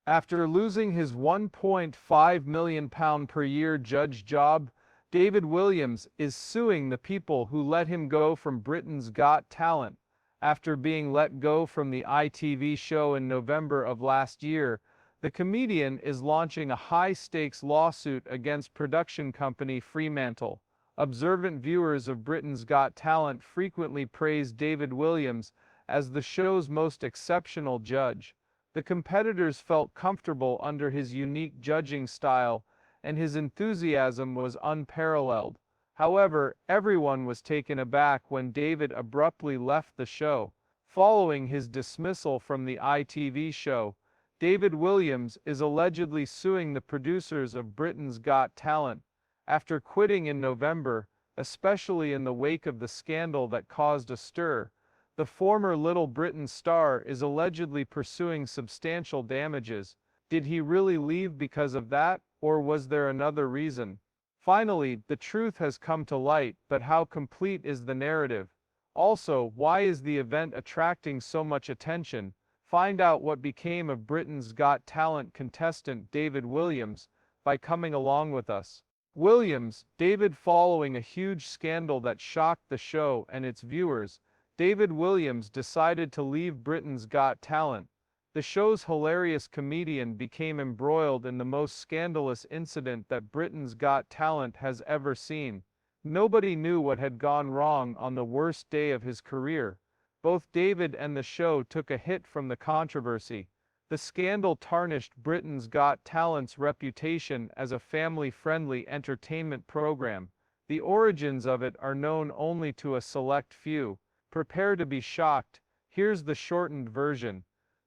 After losing his £1.5 million per year judge job, David Walliams is suing the people who let him go from Britain's Got Talent. After being let go from the ITV show in November of last year, the comedian is launching a high-stakes lawsuit against production company Freemantle. Observant viewers of Britain's Got Talent frequently praise David Walliams as the show's most exceptional judge. The competitors felt comfortable under his unique judging style, and his enthusiasm was unparalleled. However, everyone was taken aback when David abruptly left the show. Following his dismissal from the ITV show, David Walliams is allegedly suing the producers of Britain's Got Talent. After quitting in November, especially in the wake of the scandal that caused a stir, the former Little Britain star is allegedly pursuing substantial damages. Did he really leave because of that, or was there another reason? Finally, the truth has come to light, but how complete is the narrative? Also, why is the event attracting so much attention? Find out what became of Britain's Got Talent contestant David Walliams by coming along with us. Walliams, David. Following a huge scandal that shocked the show and its viewers, David Walliams decided to leave Britain's Got Talent. The show's hilarious comedian became embroiled in the most scandalous incident that Britain's Got Talent has ever seen. Nobody knew what had gone wrong on the worst day of his career. Both David and the show took a hit from the controversy. The scandal tarnished Britain's Got Talent's reputation as a family-friendly entertainment program. The origins of it are known only to a select few. Prepare to be shocked. Here's the shortened version.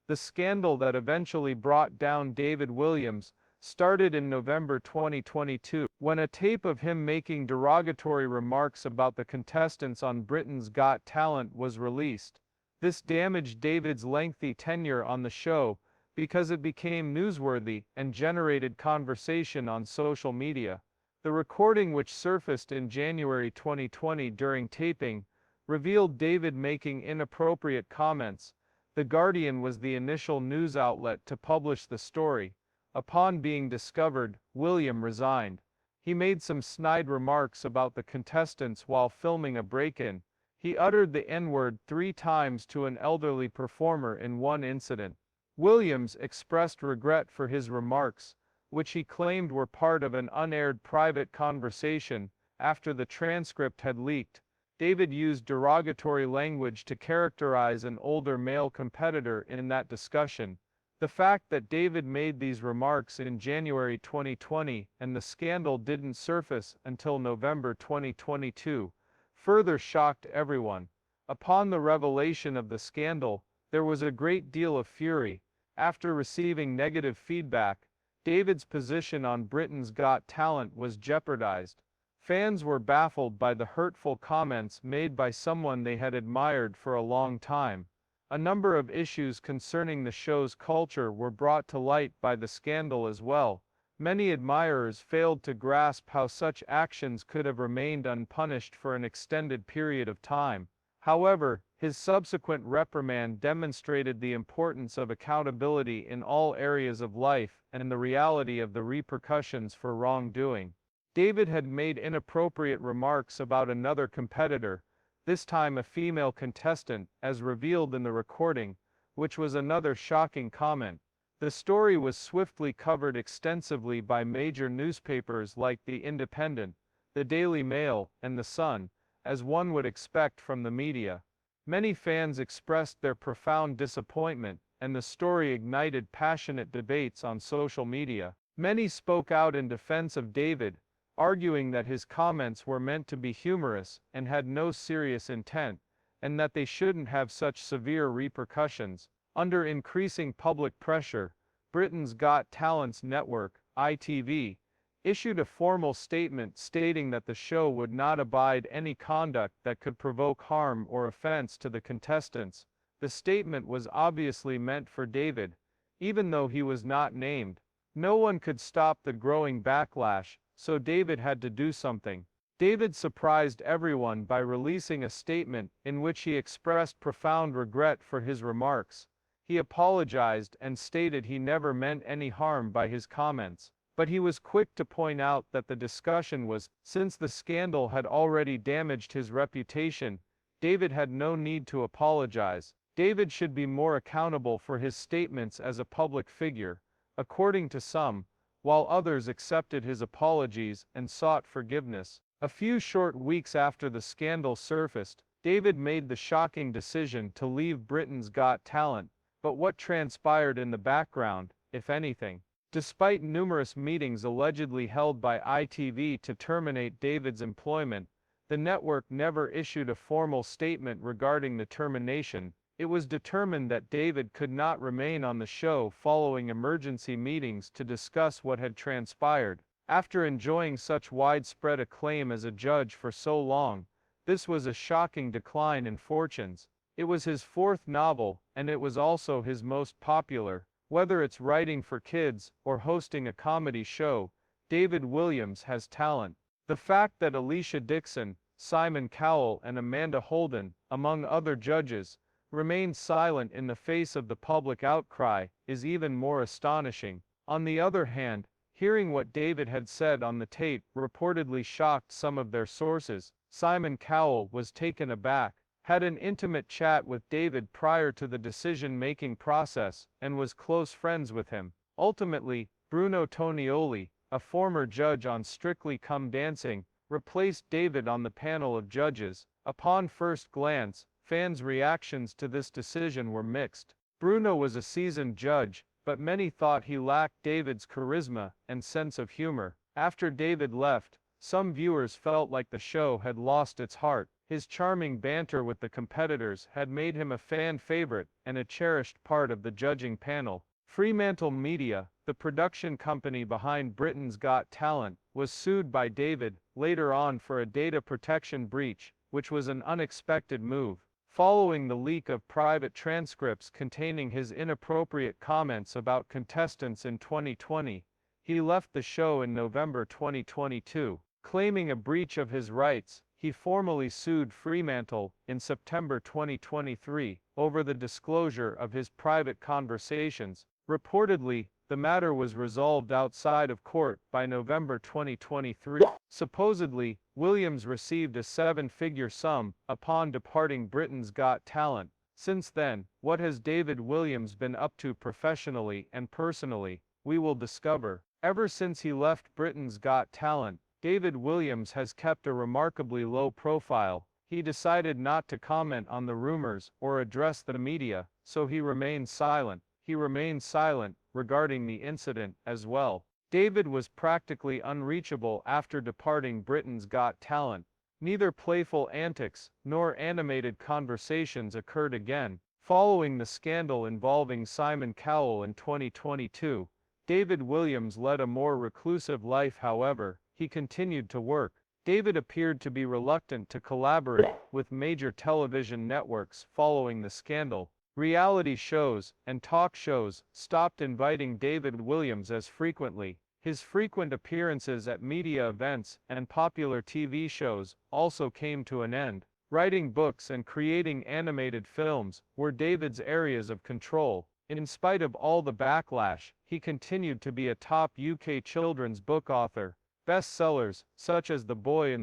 The scandal that eventually brought down David Walliams started in November 2022, when a tape of him making derogatory remarks about the contestants on Britain's Got Talent was released. This damaged David's lengthy tenure on the show because it became newsworthy and generated conversation on social media. The recording, which surfaced in January 2020 during taping, revealed David making inappropriate comments. The Guardian was the initial news outlet to publish the story. Upon being discovered, Walliams resigned. He made some snide remarks about the contestants while filming a break-in. He uttered the N-word 3 times to an elderly performer in one incident. Walliams expressed regret for his remarks, which he claimed were part of an unaired private conversation. After the transcript had leaked, David used derogatory language to characterize an older male competitor in that discussion. The fact that David made these remarks in January 2020 and the scandal didn't surface until November 2022 further shocked everyone. Upon the revelation of the scandal, there was a great deal of fury. After receiving negative feedback, David's position on Britain's Got Talent was jeopardized. Fans were baffled by the hurtful comments made by someone they had admired for a long time. A number of issues concerning the show's culture were brought to light by the scandal as well. Many admirers failed to grasp how such actions could have remained unpunished for an extended period of time. However, his subsequent reprimand demonstrated the importance of accountability in all areas of life and the reality of the repercussions for wrongdoing. David had made inappropriate remarks about another competitor, this time a female contestant, as revealed in the recording, which was another shocking comment. The story was swiftly covered extensively by major newspapers like The Independent, The Daily Mail, and The Sun, as one would expect from the media. Many fans expressed their profound disappointment, and the story ignited passionate debates on social media. Many spoke out in defense of David, arguing that his comments were meant to be humorous and had no serious intent, and that they shouldn't have such severe repercussions. Under increasing public pressure, Britain's Got Talent's network, ITV, issued a formal statement stating that the show would not abide any conduct that could provoke harm or offense to the contestants. The statement was obviously meant for David, even though he was not named. No one could stop the growing backlash, so David had to do something. David surprised everyone by releasing a statement in which he expressed profound regret for his remarks. He apologized and stated he never meant any harm by his comments. But he was quick to point out that the discussion was, since the scandal had already damaged his reputation, David had no need to apologize. David should be more accountable for his statements as a public figure, according to some, while others accepted his apologies and sought forgiveness. A few short weeks after the scandal surfaced, David made the shocking decision to leave Britain's Got Talent, but what transpired in the background, if anything? Despite numerous meetings allegedly held by ITV to terminate David's employment, the network never issued a formal statement regarding the termination. It was determined that David could not remain on the show following emergency meetings to discuss what had transpired. After enjoying such widespread acclaim as a judge for so long, this was a shocking decline in fortunes. It was his fourth novel, and it was also his most popular. Whether it's writing for kids or hosting a comedy show, David Walliams has talent. The fact that Alicia Dixon, Simon Cowell and Amanda Holden, among other judges, remained silent in the face of the public outcry is even more astonishing. On the other hand, hearing what David had said on the tape reportedly shocked some of their sources. Simon Cowell was taken aback, had an intimate chat with David prior to the decision-making process, and was close friends with him. Ultimately, Bruno Tonioli, a former judge on Strictly Come Dancing, replaced David on the panel of judges. Upon first glance, fans' reactions to this decision were mixed. Bruno was a seasoned judge, but many thought he lacked David's charisma and sense of humor. After David left, some viewers felt like the show had lost its heart. His charming banter with the competitors had made him a fan favorite and a cherished part of the judging panel. Freemantle Media, the production company behind Britain's Got Talent, was sued by David later on for a data protection breach, which was an unexpected move. Following the leak of private transcripts containing his inappropriate comments about contestants in 2020, he left the show in November 2022. Claiming a breach of his rights, he formally sued Freemantle in September 2023 over the disclosure of his private conversations. Reportedly, the matter was resolved outside of court by November 2023. Supposedly, Walliams received a seven-figure sum upon departing Britain's Got Talent. Since then, what has David Walliams been up to professionally and personally? We will discover. Ever since he left Britain's Got Talent, David Walliams has kept a remarkably low profile. He decided not to comment on the rumors or address the media, so he remained silent. He remained silent regarding the incident as well. David was practically unreachable after departing Britain's Got Talent. Neither playful antics nor animated conversations occurred again. Following the scandal involving Simon Cowell in 2022, David Walliams led a more reclusive life. However, he continued to work. David appeared to be reluctant to collaborate with major television networks following the scandal. Reality shows and talk shows stopped inviting David Walliams as frequently. His frequent appearances at media events and popular TV shows also came to an end. Writing books and creating animated films were David's areas of control. In spite of all the backlash, he continued to be a top UK children's book author. Bestsellers, such as The Boy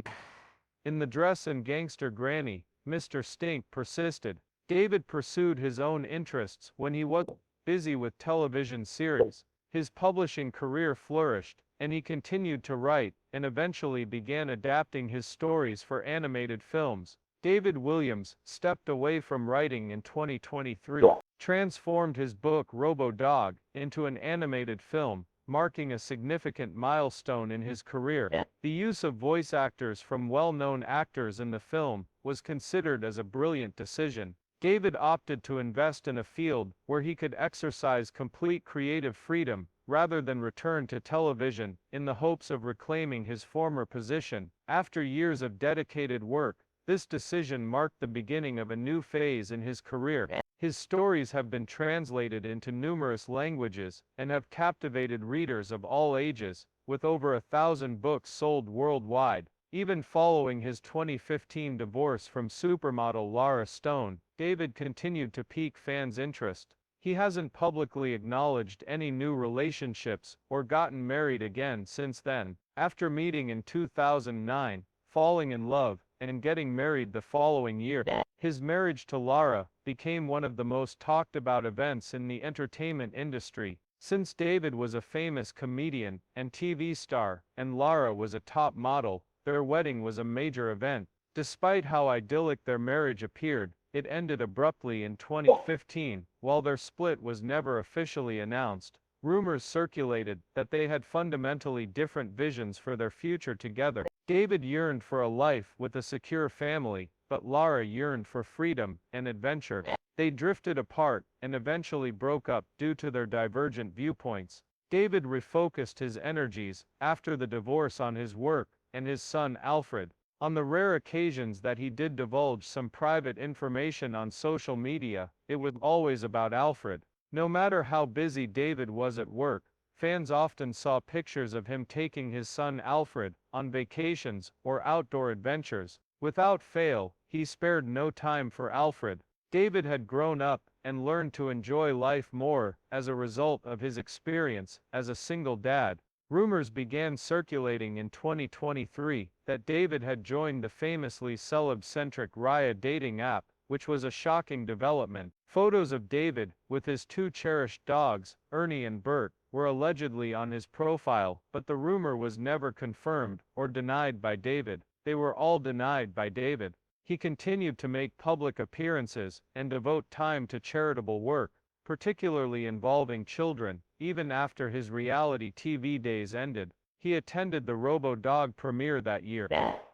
in the Dress and Gangster Granny, Mr. Stink persisted. David pursued his own interests when he was busy with television series. His publishing career flourished, and he continued to write, and eventually began adapting his stories for animated films. David Walliams stepped away from writing in 2023, transformed his book Robo-Dog into an animated film, marking a significant milestone in his career. The use of voice actors from well-known actors in the film was considered as a brilliant decision. David opted to invest in a field where he could exercise complete creative freedom, rather than return to television, in the hopes of reclaiming his former position. After years of dedicated work, this decision marked the beginning of a new phase in his career. His stories have been translated into numerous languages, and have captivated readers of all ages, with over 1,000 books sold worldwide. Even following his 2015 divorce from supermodel Lara Stone, David continued to pique fans' interest. He hasn't publicly acknowledged any new relationships or gotten married again since then. After meeting in 2009, falling in love, and getting married the following year, his marriage to Lara became one of the most talked about events in the entertainment industry. Since David was a famous comedian and TV star, and Lara was a top model, their wedding was a major event. Despite how idyllic their marriage appeared, it ended abruptly in 2015. While their split was never officially announced, rumors circulated that they had fundamentally different visions for their future together. David yearned for a life with a secure family, but Lara yearned for freedom and adventure. They drifted apart and eventually broke up due to their divergent viewpoints. David refocused his energies after the divorce on his work and his son Alfred. On the rare occasions that he did divulge some private information on social media, it was always about Alfred. No matter how busy David was at work, fans often saw pictures of him taking his son Alfred on vacations or outdoor adventures. Without fail, he spared no time for Alfred. David had grown up and learned to enjoy life more as a result of his experience as a single dad. Rumors began circulating in 2023 that David had joined the famously celeb-centric Raya dating app, which was a shocking development. Photos of David, with his two cherished dogs, Ernie and Bert, were allegedly on his profile, but the rumor was never confirmed or denied by David. They were all denied by David. He continued to make public appearances and devote time to charitable work, particularly involving children. Even after his reality TV days ended, he attended the Robo-Dog premiere that year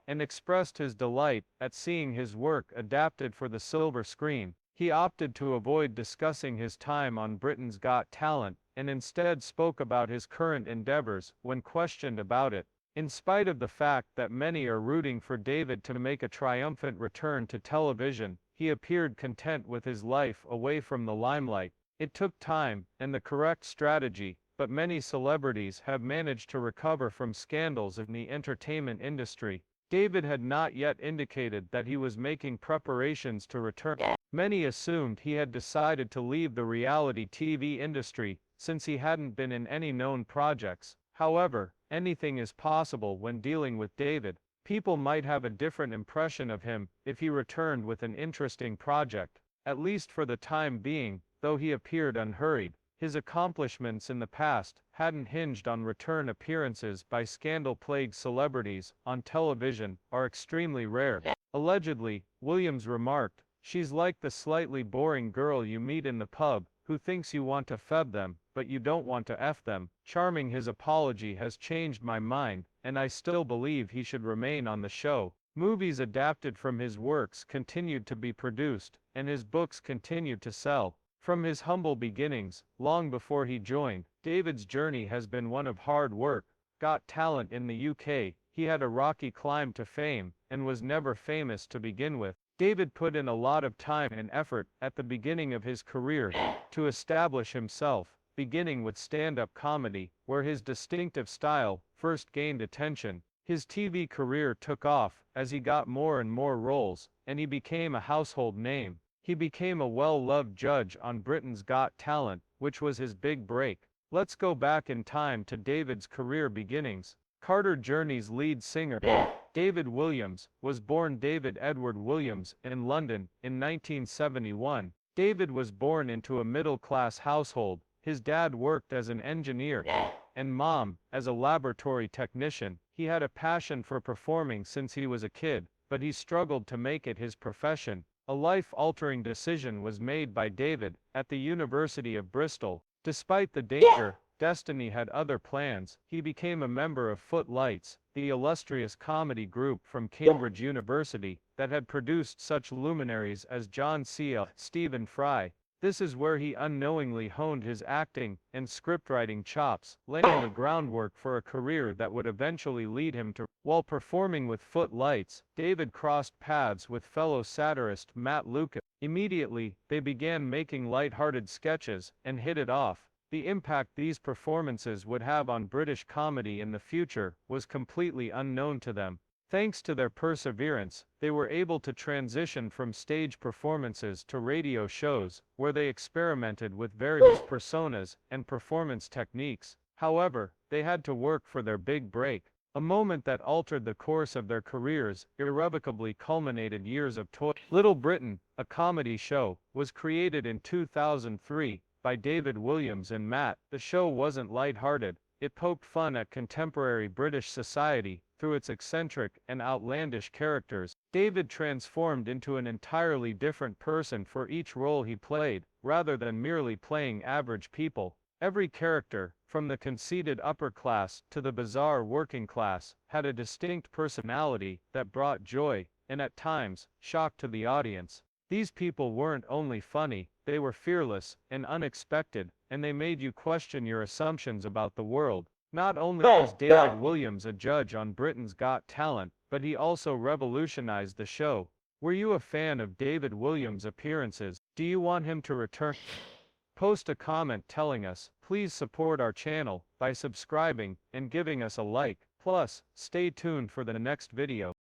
and expressed his delight at seeing his work adapted for the silver screen. He opted to avoid discussing his time on Britain's Got Talent and instead spoke about his current endeavors when questioned about it. In spite of the fact that many are rooting for David to make a triumphant return to television, he appeared content with his life away from the limelight. It took time and the correct strategy, but many celebrities have managed to recover from scandals in the entertainment industry. David had not yet indicated that he was making preparations to return. Many assumed he had decided to leave the reality TV industry, since he hadn't been in any known projects. However, anything is possible when dealing with David. People might have a different impression of him if he returned with an interesting project. At least for the time being, though he appeared unhurried, his accomplishments in the past hadn't hinged on return appearances by scandal-plagued celebrities on television are extremely rare. Allegedly, Walliams remarked, "She's like the slightly boring girl you meet in the pub, who thinks you want to feb them, but you don't want to F them." Charming, his apology has changed my mind, and I still believe he should remain on the show. Movies adapted from his works continued to be produced, and his books continued to sell. From his humble beginnings, long before he joined, David's journey has been one of hard work. Got Talent in the UK, he had a rocky climb to fame, and was never famous to begin with. David put in a lot of time and effort at the beginning of his career to establish himself, beginning with stand-up comedy, where his distinctive style first gained attention. His TV career took off as he got more and more roles, and he became a household name. He became a well-loved judge on Britain's Got Talent, which was his big break. Let's go back in time to David's career beginnings. Carter Journey's lead singer, David Walliams, was born David Edward Walliams in London in 1971. David was born into a middle-class household. His dad worked as an engineer, and mom as a laboratory technician. He had a passion for performing since he was a kid, but he struggled to make it his profession. A life-altering decision was made by David at the University of Bristol. Despite the danger, destiny had other plans. He became a member of Footlights, the illustrious comedy group from Cambridge University that had produced such luminaries as John C. Stephen Fry. This is where he unknowingly honed his acting and scriptwriting chops, laying the groundwork for a career that would eventually lead him to. While performing with Footlights, David crossed paths with fellow satirist Matt Lucas. Immediately, they began making light-hearted sketches and hit it off. The impact these performances would have on British comedy in the future was completely unknown to them. Thanks to their perseverance, they were able to transition from stage performances to radio shows, where they experimented with various personas and performance techniques. However, they had to work for their big break, a moment that altered the course of their careers, irrevocably culminated years of toil. Little Britain, a comedy show, was created in 2003 by David Walliams and Matt. The show wasn't lighthearted. It poked fun at contemporary British society through its eccentric and outlandish characters. David transformed into an entirely different person for each role he played, rather than merely playing average people. Every character, from the conceited upper class to the bizarre working class, had a distinct personality that brought joy, and at times, shock to the audience. These people weren't only funny, they were fearless and unexpected, and they made you question your assumptions about the world. Not only was David Walliams a judge on Britain's Got Talent, but he also revolutionized the show. Were you a fan of David Walliams' appearances? Do you want him to return? Post a comment telling us. Please support our channel by subscribing and giving us a like. Plus, stay tuned for the next video.